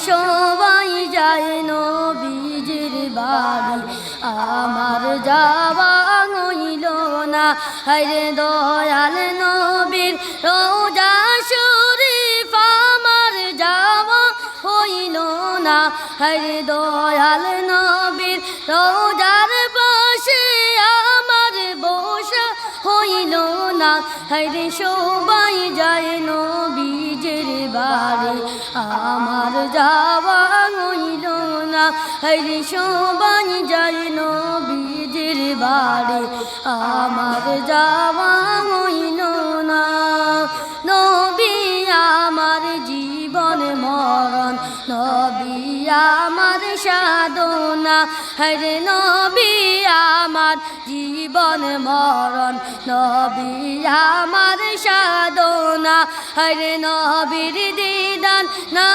সবাই যায় নবীজির বাড়ি আমার যাওয়া হইল না হায়রে দয়াল নবীর রোজা শরীফ আমার যাওয়া হইল না হায়রে দয়াল নবীর রোজার পাশে আমার বসা হইল না হায়রে সবাই যায় নবীজির বাড়ি আমার যাওয়া হইল না হায়রে সবাই যায় নবীজির বাড়ি আমার যাওয়া হইল না নবী আমার জীবন মরণ নবী আমার সাধনা হরে নবী আমার জীবন মরণ নবী আমার সাধনা হরে নবীর দিদান না